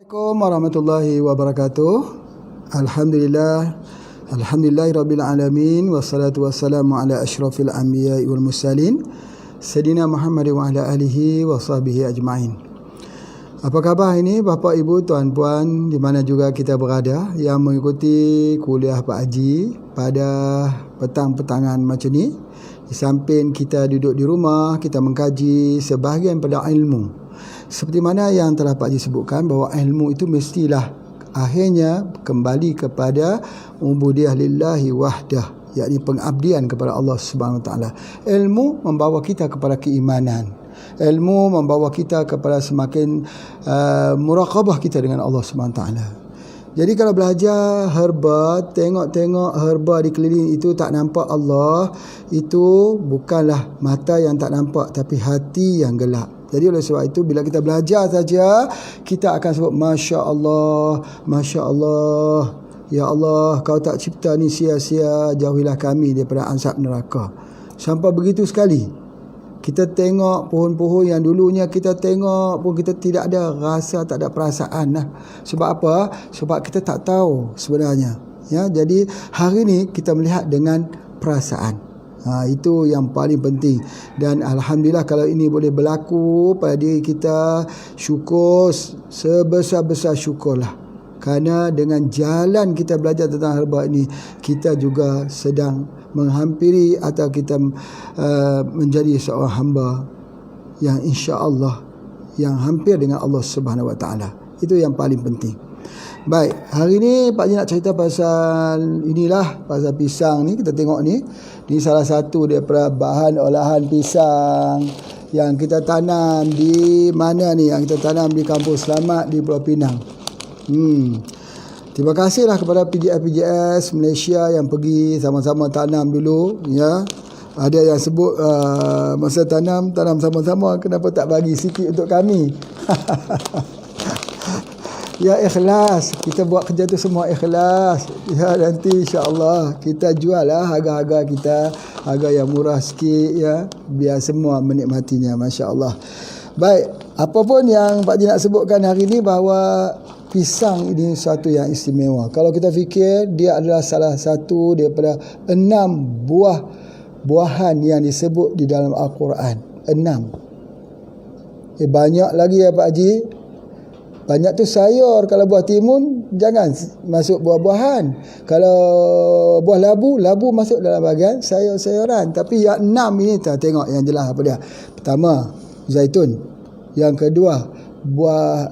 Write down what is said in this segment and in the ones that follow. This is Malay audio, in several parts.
Assalamualaikum warahmatullahi wabarakatuh. Alhamdulillahirabbil alamin wassalatu wassalamu ala asyrafil anbiya'i wal mursalin Sayyidina Muhammad wa ala alihi wa sahbihi ajma'in. Apa khabar ini Bapak Ibu, tuan-puan di mana juga kita berada yang mengikuti kuliah Pak Haji pada petang-petangan macam ni. Di samping kita duduk di rumah, kita mengkaji sebahagian pada ilmu. Seperti mana yang telah Pak Haji sebutkan bahawa ilmu itu mestilah akhirnya kembali kepada ubudiyah lillahi wahdah, yakni pengabdian kepada Allah Subhanahu Wa Taala. Ilmu membawa kita kepada keimanan. Ilmu membawa kita kepada semakin muraqabah kita dengan Allah Subhanahu Wa Taala. Jadi kalau belajar herba, tengok-tengok herba di keliling itu tak nampak Allah, itu bukanlah mata yang tak nampak tapi hati yang gelap. Jadi oleh sebab itu bila kita belajar saja, kita akan sebut Masya Allah, Masya Allah, Ya Allah, kau tak cipta ni sia-sia, jauhilah kami daripada azab neraka. Sampai begitu sekali. Kita tengok pohon-pohon yang dulunya kita tengok pun kita tidak ada rasa, tak ada perasaan lah. Sebab apa? Sebab kita tak tahu sebenarnya. Ya, jadi hari ni kita melihat dengan perasaan. Itu yang paling penting. Dan Alhamdulillah kalau ini boleh berlaku pada diri kita, syukur, sebesar-besar syukurlah. Kerana dengan jalan kita belajar tentang herba ini, kita juga sedang menghampiri atau kita menjadi seorang hamba yang insya-Allah yang hampir dengan Allah Subhanahu Wa Taala. Itu yang paling penting. Baik, hari ni Pak Haji nak cerita pasal inilah, pasal pisang ni. Kita tengok ni. Ni salah satu daripada bahan olahan pisang yang kita tanam di mana ni? Yang kita tanam di Kampung Selamat di Pulau Pinang. Terima kasihlah kepada PJS Malaysia yang pergi sama-sama tanam dulu, ya. Ada yang sebut masa tanam sama-sama, kenapa tak bagi sikit untuk kami? Ya, ikhlas. Kita buat kerja tu semua ikhlas. Ya, nanti insya-Allah kita jual lah harga-harga kita, harga yang murah sikit, ya, biar semua menikmatinya, masya-Allah. Baik, apa pun yang Pak Haji nak sebutkan hari ni bahawa pisang ini satu yang istimewa. Kalau kita fikir, dia adalah salah satu daripada 6 buahan yang disebut di dalam Al-Quran. 6. Banyak lagi ya Pak Haji. Banyak tu sayur. Kalau buah timun, jangan masuk buah-buahan. Kalau buah labu masuk dalam bahagian sayur-sayuran. Tapi yang 6 ini, kita tengok yang jelas apa dia. Pertama, zaitun. Yang kedua, buah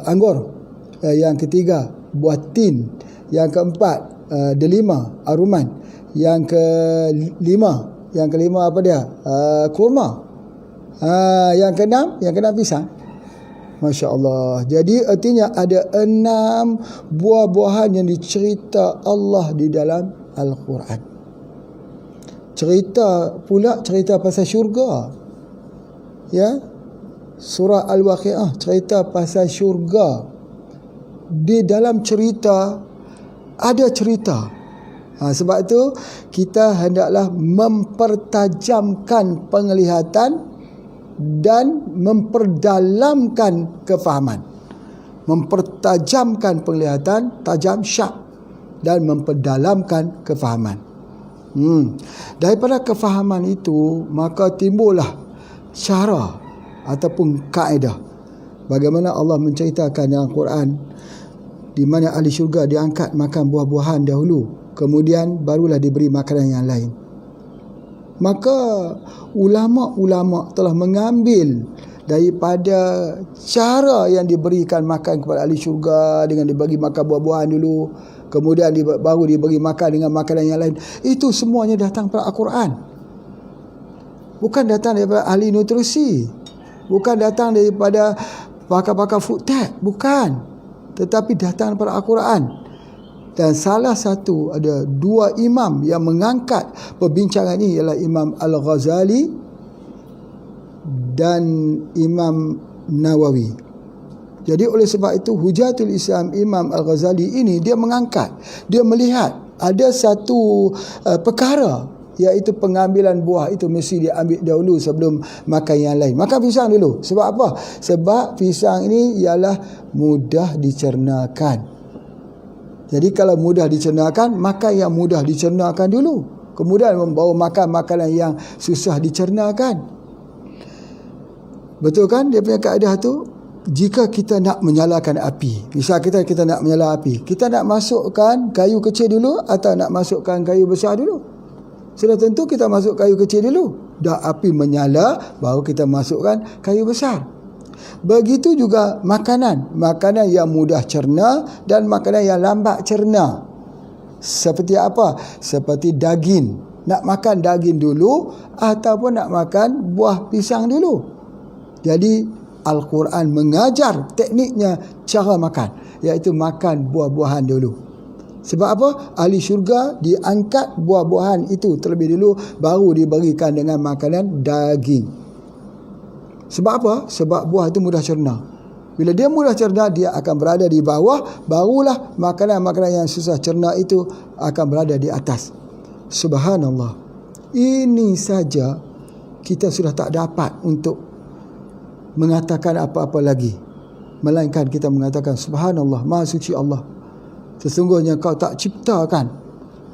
anggur. Yang ketiga, buah tin. Yang keempat, delima, aruman. Yang kelima apa dia? Kurma. Yang keenam pisang. Masya Allah. Jadi artinya ada 6 buah-buahan yang dicerita Allah di dalam Al-Quran. Cerita pasal syurga. Ya. Surah Al-Waqiah cerita pasal syurga. Di dalam cerita ada cerita. Sebab itu kita hendaklah mempertajamkan penglihatan dan memperdalamkan kefahaman. Mempertajamkan penglihatan, tajam, syak, dan memperdalamkan kefahaman. Daripada kefahaman itu, maka timbullah cara ataupun kaedah bagaimana Allah menceritakan dalam Quran, di mana ahli syurga diangkat makan buah-buahan dahulu, kemudian barulah diberi makanan yang lain. Maka ulama-ulama telah mengambil daripada cara yang diberikan makan kepada ahli syurga dengan dibagi makan buah-buahan dulu, kemudian baru diberi makan dengan makanan yang lain. Itu semuanya datang daripada Al-Quran. Bukan datang daripada ahli nutrisi, bukan datang daripada pakar-pakar food tech, bukan, tetapi datang daripada Al-Quran. Dan salah satu, ada 2 imam yang mengangkat perbincangan ini, ialah Imam Al-Ghazali dan Imam Nawawi. Jadi oleh sebab itu Hujatul Islam Imam Al-Ghazali ini, dia mengangkat, dia melihat ada satu perkara iaitu pengambilan buah itu mesti diambil dahulu sebelum makan yang lain. Makan pisang dulu. Sebab apa? Sebab pisang ini ialah mudah dicernakan. Jadi kalau mudah dicernakan, makan yang mudah dicernakan dulu. Kemudian membawa makan makanan yang susah dicernakan. Betul kan dia punya kaedah tu? Jika kita nak menyalakan api, misal kita nak menyala api, kita nak masukkan kayu kecil dulu atau nak masukkan kayu besar dulu? Sudah tentu kita masuk kayu kecil dulu. Dah api menyala, baru kita masukkan kayu besar. Begitu juga makanan yang mudah cerna dan makanan yang lambat cerna. Seperti apa? Seperti daging. Nak makan daging dulu ataupun nak makan buah pisang dulu. Jadi Al-Quran mengajar tekniknya cara makan, iaitu makan buah-buahan dulu. Sebab apa? Ahli syurga diangkat buah-buahan itu terlebih dulu, baru diberikan dengan makanan daging. Sebab apa? Sebab buah itu mudah cerna. Bila dia mudah cerna, dia akan berada di bawah, barulah makanan-makanan yang susah cerna itu akan berada di atas. Subhanallah. Ini saja kita sudah tak dapat untuk mengatakan apa-apa lagi, melainkan kita mengatakan subhanallah, maha suci Allah, sesungguhnya kau tak ciptakan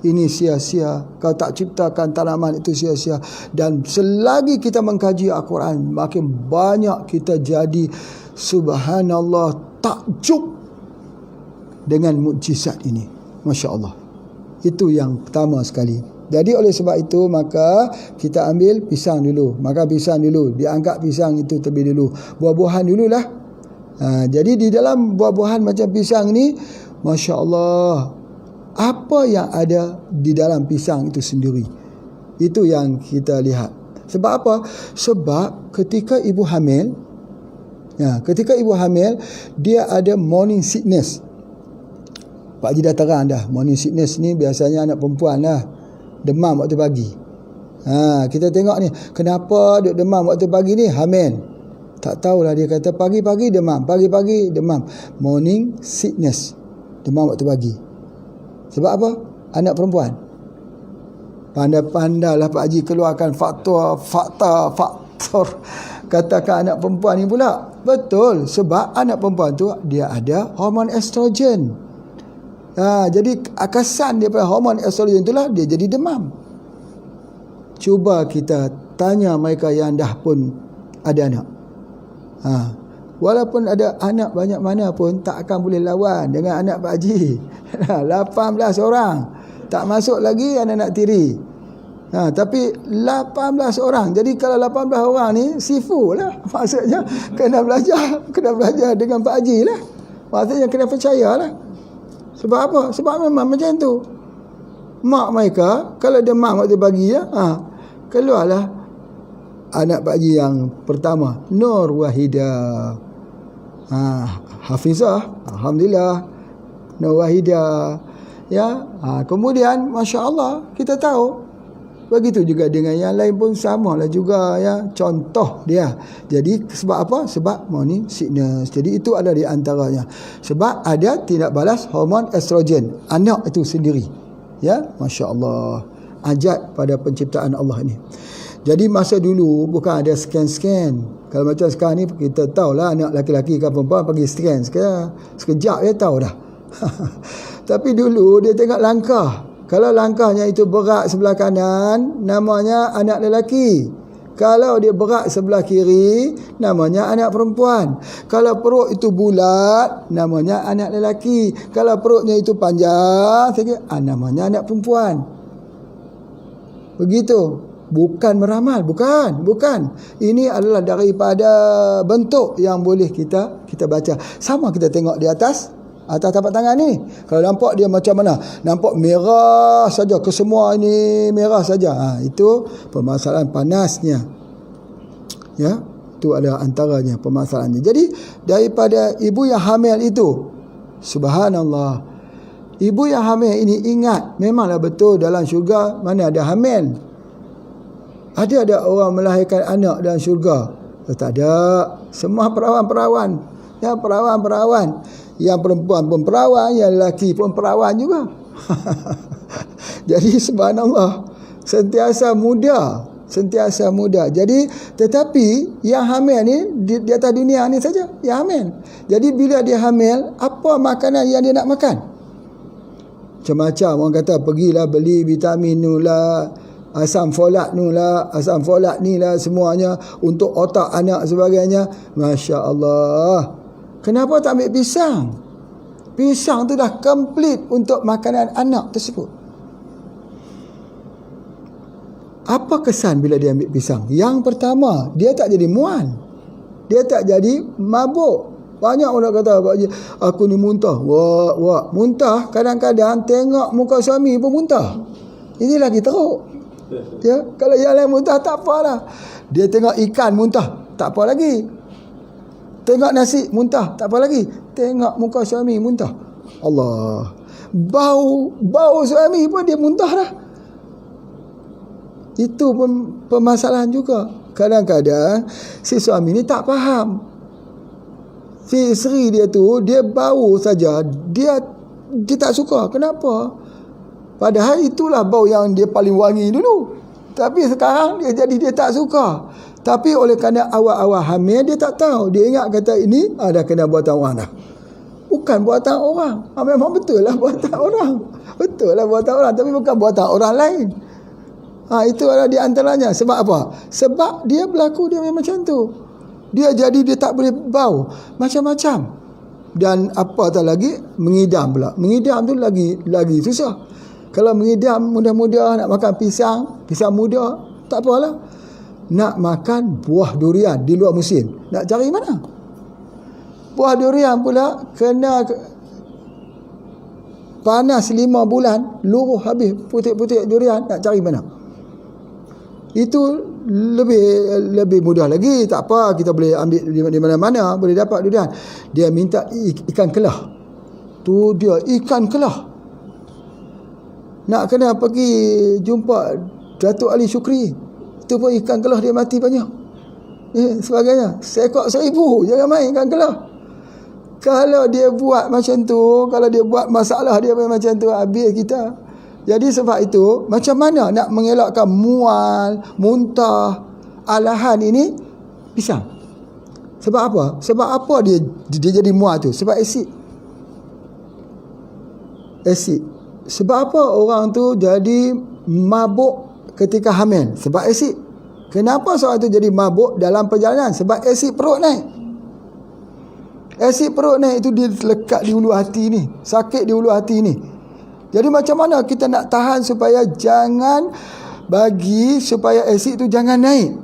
ini sia-sia, kau tak ciptakan tanaman itu sia-sia. Dan selagi kita mengkaji Al-Quran, makin banyak kita jadi subhanallah, takjub dengan mukjizat ini. Masya Allah. Itu yang pertama sekali. Jadi oleh sebab itu, maka kita ambil pisang dulu. Maka pisang dulu, diangkat pisang itu terlebih dulu. Buah-buahan dululah. Jadi di dalam buah-buahan macam pisang ni, Masya Allah, apa yang ada di dalam pisang itu sendiri, itu yang kita lihat. Sebab apa? Sebab ketika ibu hamil, dia ada morning sickness. Pak Haji dah terang dah, morning sickness ni biasanya anak perempuan lah, demam waktu pagi. Kita tengok ni, kenapa duk demam waktu pagi ni? Hamil. Tak tahulah, dia kata pagi-pagi demam, pagi-pagi demam. Morning sickness, demam waktu pagi. Sebab apa? Anak perempuan. Pandai-pandailah Pak Haji keluarkan faktor katakan anak perempuan ni pula. Betul, sebab anak perempuan tu dia ada hormon estrogen. Jadi akasan daripada hormon estrogen itulah dia jadi demam. Cuba kita tanya mereka yang dah pun ada anak. Walaupun ada anak banyak mana pun, tak akan boleh lawan dengan anak Pak Haji. 18 orang. Tak masuk lagi anak-anak tiri. Tapi 18 orang. Jadi kalau 18 orang ni sifu lah. Maksudnya kena belajar dengan Pak Haji lah. Maksudnya kena percaya lah. Sebab apa? Sebab memang macam tu. Mak mereka kalau demam waktu pagi keluarlah anak Pak Haji yang pertama, Nur Wahidah. Hafizah, alhamdulillah, Nur Wahidah. Kemudian Masya Allah, kita tahu begitu juga dengan yang lain pun samalah juga contoh dia. Jadi sebab apa? Sebab morning sickness. Jadi itu ada di antaranya. Sebab ada tindak balas hormon estrogen anak itu sendiri. Masya Allah. Ajab pada penciptaan Allah ini. Jadi masa dulu bukan ada scan. Kalau macam sekarang ni kita tahulah anak laki-laki ke perempuan pergi scan. Sekejap dia tahu dah. Tapi dulu dia tengok langkah. Kalau langkahnya itu berat sebelah kanan, namanya anak lelaki. Kalau dia berat sebelah kiri, namanya anak perempuan. Kalau perut itu bulat, namanya anak lelaki. Kalau perutnya itu panjang, namanya anak perempuan. Begitu. Bukan meramal, bukan. Ini adalah daripada bentuk yang boleh kita baca. Sama kita tengok di atas tapak tangan ni. Kalau nampak dia macam mana? Nampak merah saja, kesemua ini merah saja. Itu permasalahan panasnya. Itu adalah antaranya permasalahannya. Jadi daripada ibu yang hamil itu, subhanallah, ibu yang hamil ini ingat, memanglah betul dalam syurga mana ada hamil. Ada orang melahirkan anak dalam syurga? Tak ada. Semua perawan-perawan. Perawan-perawan. Yang perempuan pun perawan, yang lelaki pun perawan juga. Jadi subhanallah, sentiasa muda. Jadi tetapi yang hamil ni di atas dunia ni saja yang hamil. Jadi bila dia hamil, apa makanan yang dia nak makan? Macam-macam orang kata, pergilah beli vitamin ni lah, asam folat ni lah, semuanya untuk otak anak sebagainya. Masya Allah. Kenapa tak ambil pisang? Pisang tu dah komplit untuk makanan anak tersebut. Apa kesan bila dia ambil pisang? Yang pertama, dia tak jadi mual. Dia tak jadi mabuk. Banyak orang kata, aku ni muntah. Wah, muntah kadang-kadang tengok muka suami pun muntah. Ini lagi teruk. Ya, kalau yang lain muntah tak apalah. Dia tengok ikan muntah, tak apa lagi. Tengok nasi muntah, tak apa lagi. Tengok muka suami muntah. Allah. Bau suami pun dia muntah dah. Itu pun permasalahan juga. Kadang-kadang si suami ni tak faham. Si isteri dia tu, dia bau saja, dia tak suka. Kenapa? Padahal itulah bau yang dia paling wangi dulu. Tapi sekarang dia tak suka. Tapi oleh kerana awal-awal hamil, dia tak tahu. Dia ingat kata ini dah kena buatan orang dah. Bukan buatan orang. Memang betul lah buatan orang. Betul lah buatan orang. Tapi bukan buatan orang lain. Itu adalah di antaranya. Sebab apa? Sebab dia berlaku dia memang macam tu. Dia tak boleh bau. Macam-macam. Dan apa tak lagi? Mengidam pula. Mengidam tu lagi susah. Kalau mengidam mudah-mudah nak makan pisang muda, tak apalah. Nak makan buah durian di luar musim, nak cari mana? Buah durian pula kena panas 5 bulan, luruh habis putik-putik durian, nak cari mana? Itu lebih mudah lagi. Tak apa, kita boleh ambil di mana-mana, boleh dapat durian. Dia minta ikan kelah. Tu dia ikan kelah. Nak kena pergi jumpa Datuk Ali Syukri. Itu pun ikan kelah dia mati banyak. Sebagainya. Seekor 1000, jangan main ikan kelah. Kalau dia buat macam tu, kalau dia buat masalah dia macam tu, habis kita. Jadi sebab itu, macam mana nak mengelakkan mual, muntah, alahan ini? Pisang. Sebab apa? Sebab apa dia jadi mual tu? Sebab asid. Sebab apa orang tu jadi mabuk ketika hamil? Sebab asid. Kenapa seorang tu jadi mabuk dalam perjalanan? Sebab asid perut naik. Asid perut naik itu dia lekat di hulu hati ni. Sakit di hulu hati ni. Jadi macam mana kita nak tahan supaya supaya asid itu jangan naik?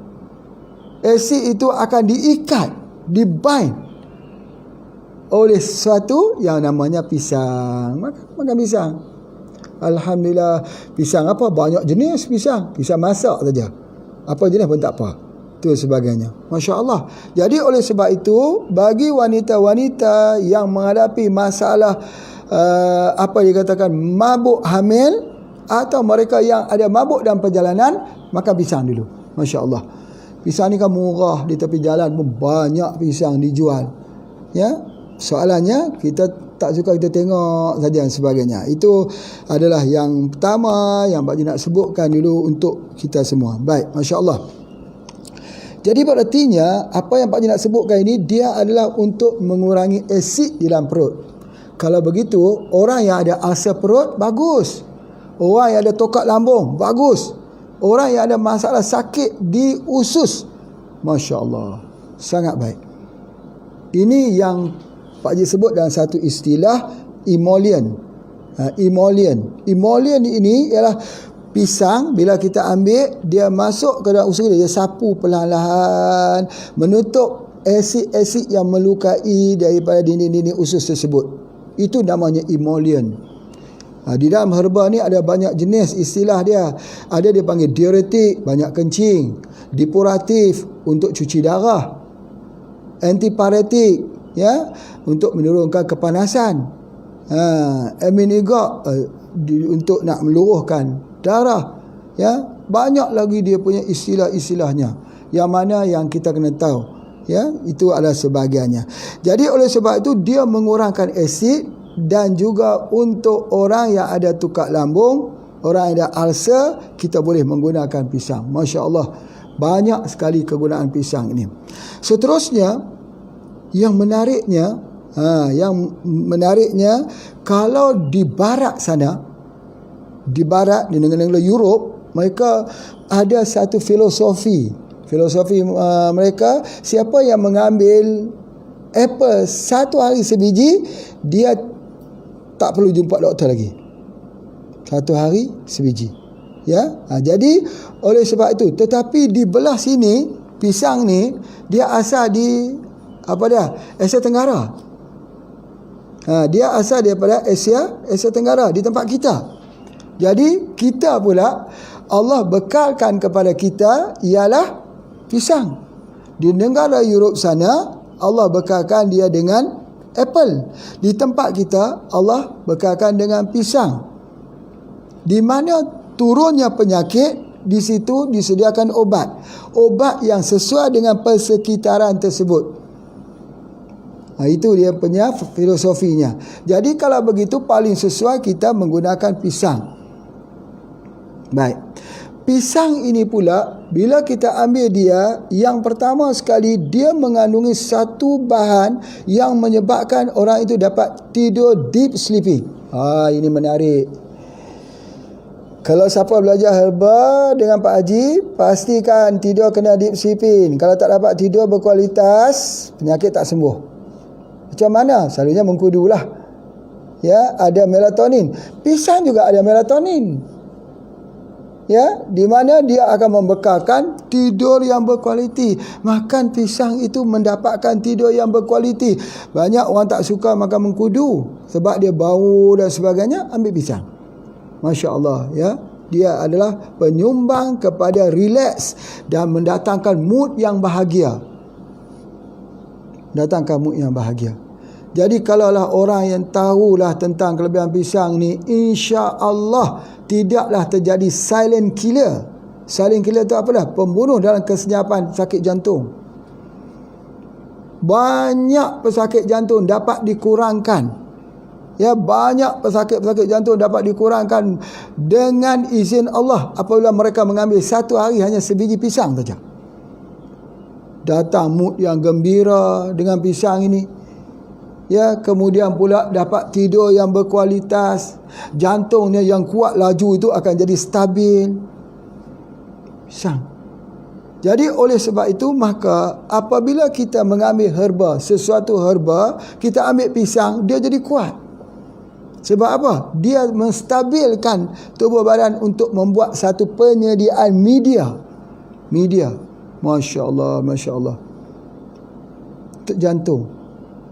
Asid itu akan diikat, dibind oleh sesuatu yang namanya pisang. Makan pisang. Alhamdulillah, pisang apa? Banyak jenis pisang. Pisang masak saja. Apa jenis pun tak apa. Itu sebagainya. Masya Allah. Jadi oleh sebab itu, bagi wanita-wanita yang menghadapi masalah apa dikatakan mabuk hamil, atau mereka yang ada mabuk dalam perjalanan, makan pisang dulu. Masya Allah. Pisang ni kan murah, di tepi jalan pun banyak pisang dijual. Ya, soalannya kita tak suka kita tengok saja dan sebagainya. Itu adalah yang pertama yang Pak Haji nak sebutkan dulu untuk kita semua. Baik, Masya Allah. Jadi berartinya apa yang Pak Haji nak sebutkan ini, dia adalah untuk mengurangi asid di dalam perut. Kalau begitu, orang yang ada ulcer perut, bagus. Orang yang ada tokak lambung, bagus. Orang yang ada masalah sakit di usus, Masya Allah, sangat baik. Ini yang Pak Haji sebut dalam satu istilah emollient. Emollient ini ialah pisang, bila kita ambil, dia masuk ke dalam usus dia sapu perlahan-lahan, menutup asid-asid yang melukai daripada dinding-dinding usus tersebut. Itu namanya emollient. Di dalam herba ni ada banyak jenis istilah dia. Ada dia panggil diuretik, banyak kencing. Depuratif, untuk cuci darah. Antiparetik, ya, untuk menurunkan kepanasan. Aminigok, untuk nak meluruhkan darah. Ya, banyak lagi dia punya istilah-istilahnya. Yang mana yang kita kena tahu. Ya, itu adalah sebahagiannya. Jadi oleh sebab itu dia mengurangkan asid, dan juga untuk orang yang ada tukak lambung, orang yang ada ulcer, kita boleh menggunakan pisang. Masya Allah, banyak sekali kegunaan pisang ini. Seterusnya, yang menariknya, kalau di barat sana, di barat, di negara-negara Europe, mereka ada satu filosofi mereka, siapa yang mengambil apple satu hari sebiji, dia tak perlu jumpa doktor lagi. Satu hari sebiji. Ya, jadi oleh sebab itu, tetapi di belah sini pisang ni dia asal di Asia Tenggara. Dia asal daripada Asia Tenggara, di tempat kita. Jadi kita pula Allah bekalkan kepada kita ialah pisang. Di negara Europe sana Allah bekalkan dia dengan apple. Di tempat kita Allah bekalkan dengan pisang. Di mana turunnya penyakit, di situ disediakan obat yang sesuai dengan persekitaran tersebut. Itu dia punya filosofinya. Jadi kalau begitu paling sesuai kita menggunakan pisang. Baik. Pisang ini pula, bila kita ambil dia, yang pertama sekali dia mengandungi satu bahan yang menyebabkan orang itu dapat tidur deep sleeping. Ini menarik. Kalau siapa belajar herba dengan Pak Haji, pastikan tidur kena deep sleeping. Kalau tak dapat tidur berkualitas, penyakit tak sembuh. Macam mana? Selalunya mengkudulah. Ya, ada melatonin. Pisang juga ada melatonin. Ya, di mana dia akan membekalkan tidur yang berkualiti. Makan pisang itu mendapatkan tidur yang berkualiti. Banyak orang tak suka makan mengkudu sebab dia bau dan sebagainya, ambil pisang. Masya Allah, ya. Dia adalah penyumbang kepada relax dan mendatangkan mood yang bahagia. Datangkan mood yang bahagia. Jadi kalaulah orang yang tahulah tentang kelebihan pisang ni, insya-Allah tidaklah terjadi silent killer. Silent killer tu apa dah? Pembunuh dalam kesenyapan sakit jantung. Banyak pesakit jantung dapat dikurangkan. Ya, banyak pesakit jantung dapat dikurangkan dengan izin Allah apabila mereka mengambil satu hari hanya sebiji pisang saja. Datang mood yang gembira dengan pisang ini. Ya, kemudian pula dapat tidur yang berkualitas. Jantungnya yang kuat laju itu akan jadi stabil. Pisang. Jadi oleh sebab itu, maka apabila kita mengambil herba, sesuatu herba, kita ambil pisang, dia jadi kuat. Sebab apa? Dia menstabilkan tubuh badan untuk membuat satu penyediaan media. Masya Allah, Masya Allah. Untuk jantung.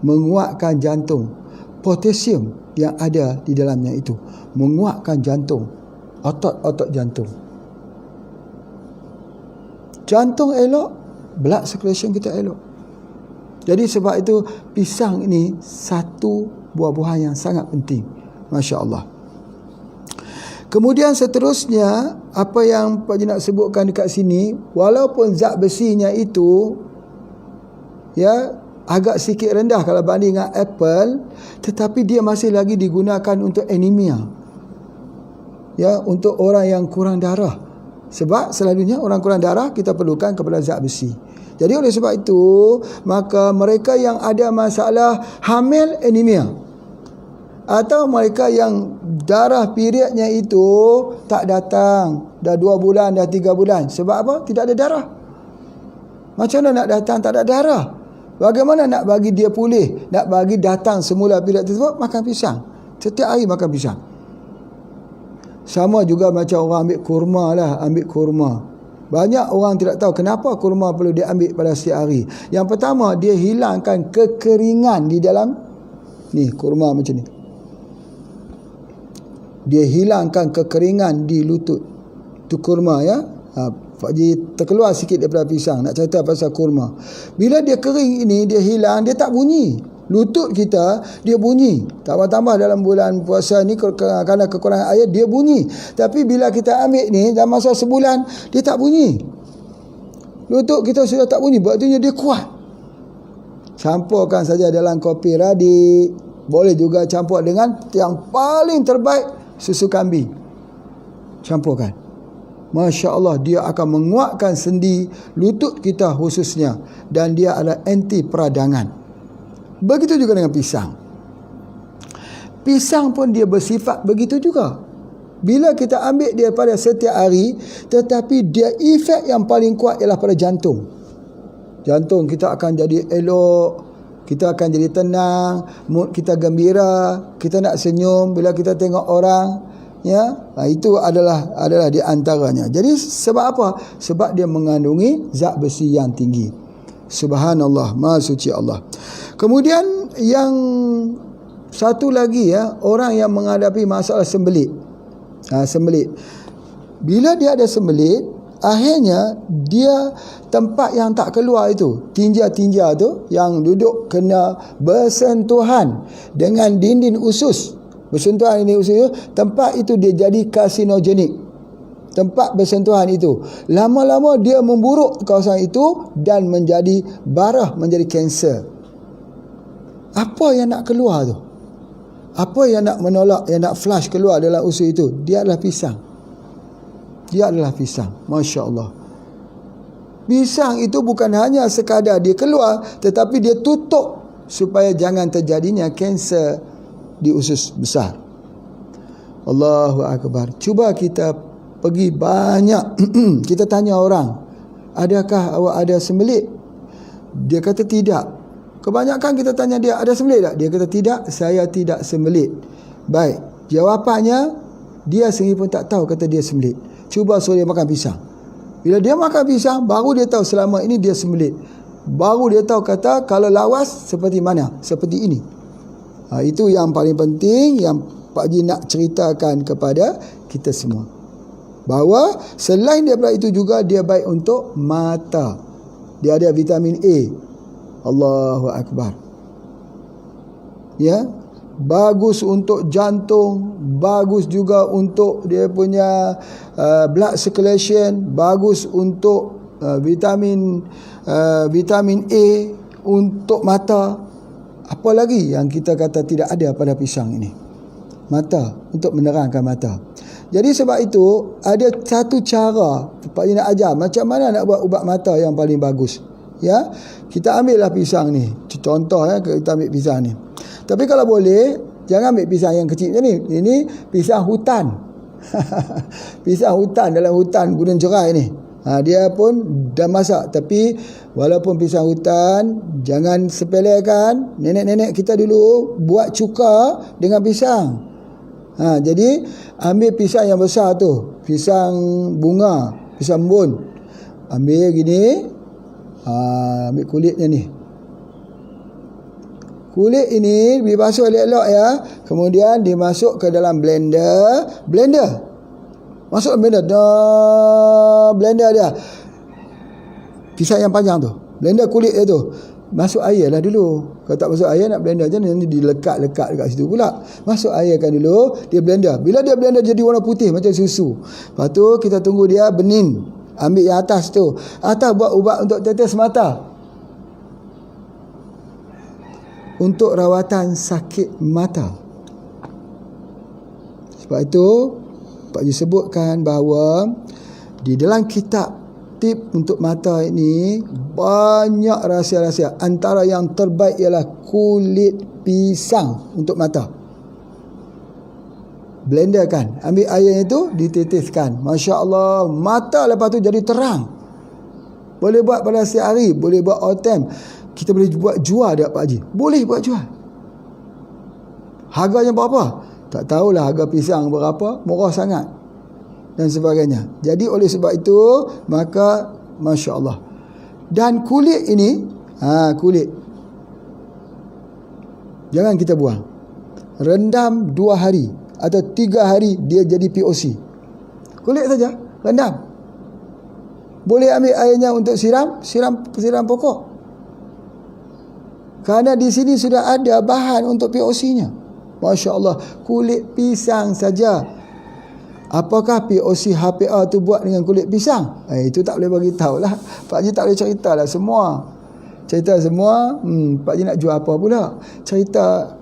Menguatkan jantung. Potasium yang ada di dalamnya itu menguatkan jantung, otot-otot jantung. Jantung elok, blood circulation kita elok. Jadi sebab itu pisang ini satu buah-buahan yang sangat penting. Masya Allah. Kemudian seterusnya, apa yang Pak Haji nak sebutkan dekat sini, walaupun zat besinya itu ya agak sikit rendah kalau banding dengan apple, tetapi dia masih lagi digunakan untuk anemia. Ya, untuk orang yang kurang darah. Sebab selalunya orang kurang darah kita perlukan kepada zat besi. Jadi oleh sebab itu, maka mereka yang ada masalah hamil anemia, atau mereka yang darah periodnya itu tak datang, dah 2 bulan, dah 3 bulan. Sebab apa? Tidak ada darah. Macam mana nak datang tak ada darah? Bagaimana nak bagi dia pulih, nak bagi datang semula period tersebut? Makan pisang. Setiap hari makan pisang. Sama juga macam orang ambil kurma lah. Ambil kurma. Banyak orang tidak tahu kenapa kurma perlu diambil pada setiap hari. Yang pertama, dia hilangkan kekeringan di dalam ni kurma macam ni. Dia hilangkan kekeringan di lutut. Itu kurma ya. Pak Haji terkeluar sikit daripada pisang, nak cerita pasal kurma. Bila dia kering ini, dia hilang, dia tak bunyi. Lutut kita, dia bunyi. Tambah-tambah dalam bulan puasa ni, kerana kekurangan air, dia bunyi. Tapi bila kita ambil ni, dalam masa sebulan, dia tak bunyi. Lutut kita sudah tak bunyi, berarti dia kuat. Campurkan saja dalam kopi radik. Boleh juga campur dengan yang paling terbaik, susu kambing. Campurkan. Masya Allah, dia akan menguatkan sendi lutut kita khususnya, dan dia adalah anti peradangan. Begitu juga dengan pisang. Pisang pun dia bersifat begitu juga. Bila kita ambil dia pada setiap hari, tetapi dia efek yang paling kuat ialah pada jantung. Jantung kita akan jadi elok, kita akan jadi tenang, mood kita gembira, kita nak senyum bila kita tengok orang. Ya, itu adalah di antaranya. Jadi sebab apa? Sebab dia mengandungi zat besi yang tinggi. Subhanallah, Maha Suci Allah. Kemudian yang satu lagi, orang yang menghadapi masalah sembelit. Sembelit. Bila dia ada sembelit, akhirnya dia tempat yang tak keluar itu, tinja-tinja tu yang duduk kena bersentuhan dengan dinding usus. Bersentuhan ini usus, tempat itu dia jadi karsinogenik. Tempat bersentuhan itu lama-lama dia memburuk kawasan itu dan menjadi barah, menjadi kanser. Apa yang nak keluar tu? Apa yang nak menolak, yang nak flush keluar dalam usus itu? Dia adalah pisang. Dia adalah pisang. Masya Allah. Pisang itu bukan hanya sekadar dia keluar, tetapi dia tutup supaya jangan terjadinya kanser di usus besar. Allahu Akbar. Cuba kita pergi banyak kita tanya orang, adakah awak ada sembelit? Dia kata tidak. Kebanyakan kita tanya dia, ada sembelit tak? Dia kata tidak, saya tidak sembelit. Baik, jawapannya dia sendiri pun tak tahu kata dia sembelit. Cuba suruh dia makan pisang. Bila dia makan pisang, baru dia tahu selama ini dia sembelit. Baru dia tahu kata kalau lawas seperti mana? Seperti ini. Itu yang paling penting yang Pak Haji nak ceritakan kepada kita semua. Bahawa selain daripada itu juga dia baik untuk mata. Dia ada vitamin A. Allahu Akbar. Ya, bagus untuk jantung, bagus juga untuk dia punya blood circulation, bagus untuk vitamin A untuk mata. Apa lagi yang kita kata tidak ada pada pisang ini? Mata, untuk menerangkan mata. Jadi sebab itu ada satu cara Pak Haji nak ajar macam mana nak buat ubat mata yang paling bagus. Ya, kita ambillah pisang ni. Contoh kita ambil pisang ni. Tapi kalau boleh jangan ambil pisang yang kecil ni. Ini pisang hutan. Pisang hutan dalam hutan Gunung Jerai ni. Dia pun dah masak. Tapi walaupun pisang hutan, jangan sepelekan. Nenek-nenek kita dulu buat cuka dengan pisang. Jadi ambil pisang yang besar tu, pisang bunga, pisang bun. Ambil gini, ambil kulitnya ni. Kulit ini dibasuh elok-elok ya. Kemudian dimasuk ke dalam blender. Masuk blender. Blender dia. Pisang yang panjang tu. Blender kulit dia tu. Masuk air lah dulu. Kalau tak masuk air nak blender je, nanti dilekat-lekat dekat situ pula. Masuk air kan dulu, dia blender. Bila dia blender jadi warna putih macam susu. Lepas tu kita tunggu dia bening. Ambil yang atas tu. Atas buat ubat untuk tetes mata. Untuk rawatan sakit mata. Sebab itu Pak Haji sebutkan bahawa di dalam kitab tip untuk mata ini banyak rahsia-rahsia. Antara yang terbaik ialah kulit pisang untuk mata. Blenderkan, ambil air itu, ditetiskan. Masya Allah, mata lepas tu jadi terang. Boleh buat pada setiap hari, boleh buat all time. Kita boleh buat jual tak Pak Haji? Boleh buat jual. Harganya berapa? Tak tahulah harga pisang berapa, murah sangat dan sebagainya. Jadi oleh sebab itu maka Masya Allah. Dan kulit ini, kulit jangan kita buang. Rendam 2 hari atau 3 hari dia jadi POC. Kulit saja rendam. Boleh ambil airnya untuk siram pokok. Kerana di sini sudah ada bahan untuk POC-nya. Masya Allah, kulit pisang saja. Apakah POC HPA tu buat dengan kulit pisang? Itu tak boleh bagi tahu lah. Pak Haji tak boleh cerita lah semua. Cerita semua, Pak Haji nak jual apa pula? Cerita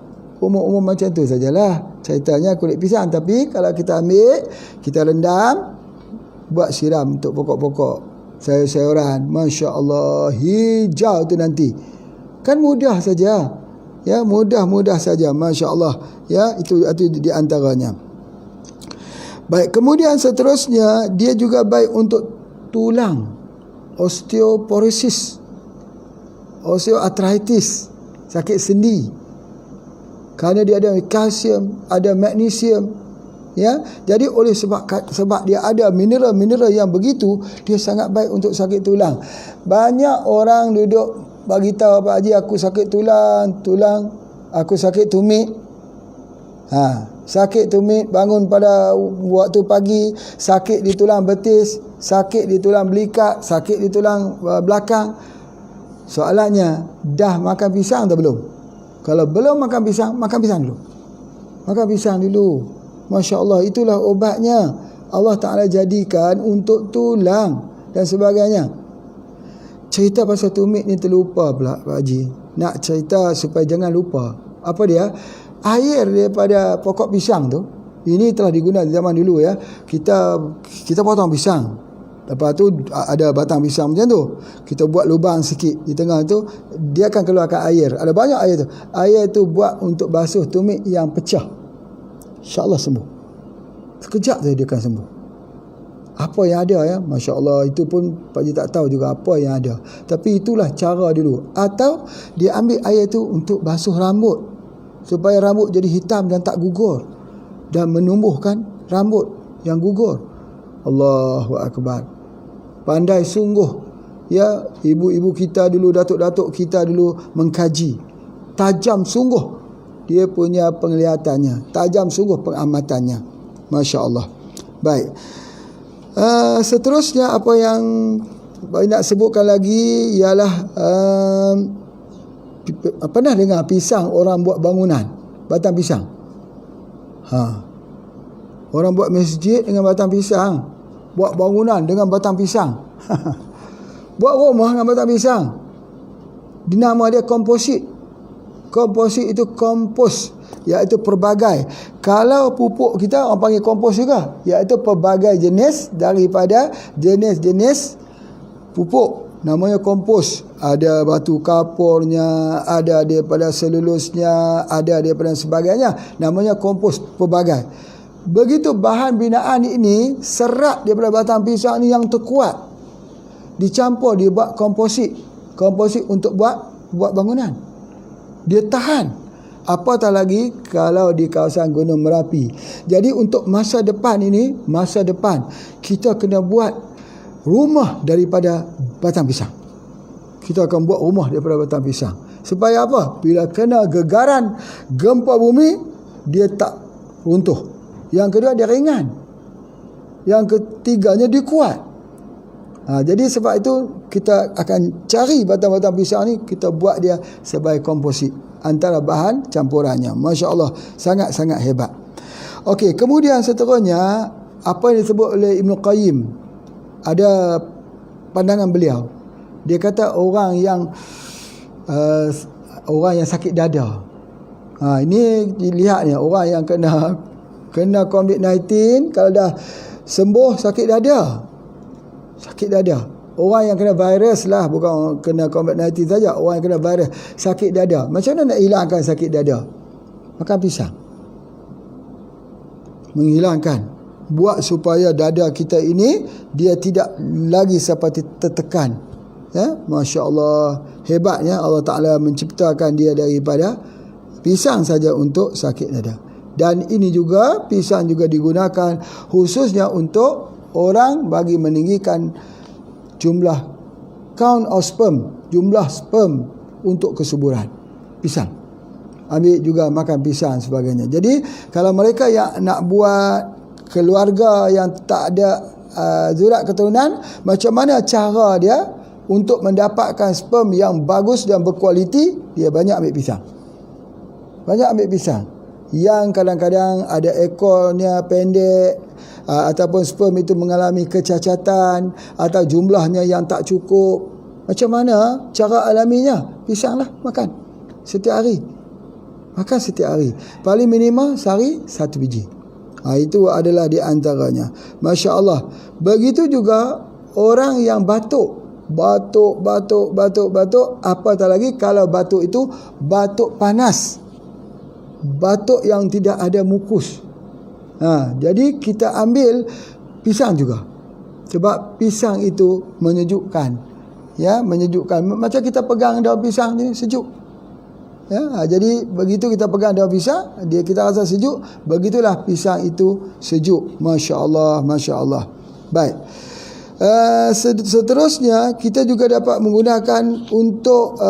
umum macam tu sajalah ceritanya kulit pisang. Tapi kalau kita ambil, kita rendam, buat siram untuk pokok-pokok sayur-sayuran, Masya Allah, hijau tu nanti. Kan mudah saja, ya, mudah saja, Masya Allah, ya. Itu di antaranya. Baik, kemudian seterusnya dia juga baik untuk tulang, osteoporosis, osteoarthritis, sakit sendi, kerana dia ada kalsium, ada magnesium, ya. Jadi oleh sebab dia ada mineral-mineral yang begitu, dia sangat baik untuk sakit tulang. Banyak orang duduk bagi tahu, Pak Haji, aku sakit tulang, aku sakit tumit. Sakit tumit, bangun pada waktu pagi, sakit di tulang betis, sakit di tulang belikat, sakit di tulang belakang. Soalannya, dah makan pisang atau belum? Kalau belum makan pisang dulu. Makan pisang dulu. Masya Allah, itulah obatnya. Allah Ta'ala jadikan untuk tulang dan sebagainya. Cerita pasal tumit ni terlupa pula, Pak Haji. Nak cerita supaya jangan lupa. Apa dia? Air daripada pokok pisang tu, ini telah digunakan zaman dulu, ya. Kita potong pisang, lepas tu ada batang pisang macam tu, kita buat lubang sikit di tengah tu, dia akan keluarkan air. Ada banyak air tu. Air tu buat untuk basuh tumit yang pecah. InsyaAllah sembuh. Sekejap saja dia akan sembuh. Apa yang ada, ya, Masya Allah, itu pun Pak Haji tak tahu juga apa yang ada. Tapi itulah cara dulu. Atau dia ambil air tu untuk basuh rambut, supaya rambut jadi hitam dan tak gugur, dan menumbuhkan rambut yang gugur. Allahu Akbar. Pandai sungguh, ya, ibu-ibu kita dulu, datuk-datuk kita dulu mengkaji. Tajam sungguh dia punya penglihatannya, tajam sungguh pengamatannya, Masya Allah. Baik, seterusnya apa yang nak sebutkan lagi ialah pernah dengar pisang orang buat bangunan, batang pisang? Orang buat masjid dengan batang pisang, buat bangunan dengan batang pisang, buat rumah dengan batang pisang. Dinama dia komposit. Komposit itu kompos, iaitu pelbagai. Kalau pupuk kita orang panggil kompos juga, iaitu pelbagai jenis daripada jenis-jenis pupuk. Namanya kompos. Ada batu kapurnya, ada daripada selulusnya, ada daripada sebagainya. Namanya kompos, pelbagai. Begitu bahan binaan ini, serat daripada batang pisang ni yang terkuat, dicampur, dia buat komposit. Komposit untuk buat bangunan. Dia tahan. Apatah lagi kalau di kawasan Gunung Merapi. Jadi untuk masa depan ini, masa depan, kita kena buat rumah daripada batang pisang. Kita akan buat rumah daripada batang pisang. Supaya apa? Bila kena gegaran gempa bumi, dia tak runtuh. Yang kedua, dia ringan. Yang ketiganya, dia kuat. Jadi sebab itu kita akan cari batang-batang pisang ni, kita buat dia sebagai komposit antara bahan campurannya. Masya Allah, sangat-sangat hebat. Okey, kemudian seterusnya apa yang disebut oleh Ibn Qayyim, ada pandangan beliau. Dia kata orang yang sakit dada. Ini dilihat ni, orang yang kena COVID-19, kalau dah sembuh sakit dada. Sakit dada. Orang yang kena virus lah, bukan kena COVID-19 saja. Orang yang kena virus sakit dada. Macam mana nak hilangkan sakit dada? Makan pisang. Menghilangkan. Buat supaya dada kita ini dia tidak lagi seperti tertekan. Ya, Masya Allah, hebatnya Allah Ta'ala menciptakan dia daripada pisang saja untuk sakit dada. Dan ini juga, pisang juga digunakan khususnya untuk orang bagi meninggikan jumlah count of sperm, jumlah sperm untuk kesuburan. Pisang. Ambil juga makan pisang sebagainya. Jadi kalau mereka yang nak buat keluarga yang tak ada zurat keturunan, macam mana cara dia untuk mendapatkan sperm yang bagus dan berkualiti? Dia banyak ambil pisang. Banyak ambil pisang. Yang kadang-kadang ada ekornya pendek, ataupun sperm itu mengalami kecacatan, atau jumlahnya yang tak cukup. Macam mana cara alaminya? Pisanglah makan setiap hari. Makan setiap hari. Paling minimum sehari 1 biji. Itu adalah di antaranya. Masya Allah. Begitu juga orang yang batuk. Batuk. Apatah lagi kalau batuk itu batuk panas. Batuk yang tidak ada mukus. Jadi kita ambil pisang juga. Sebab pisang itu menyejukkan. Ya, menyejukkan. Macam kita pegang daun pisang ni sejuk. Ya, jadi begitu kita pegang daun pisang, kita rasa sejuk, begitulah pisang itu sejuk. Masya-Allah, masya-Allah. Baik. Seterusnya kita juga dapat menggunakan untuk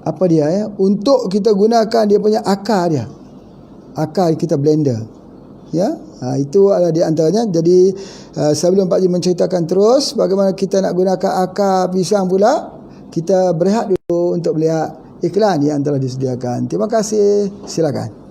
apa dia ya? Untuk kita gunakan dia punya akar dia. Akar kita blender. Ya, itu adalah di antaranya. Jadi sebelum Pak Haji menceritakan terus bagaimana kita nak gunakan akar pisang pula, kita berehat dulu untuk melihat iklan yang telah disediakan. Terima kasih. Silakan.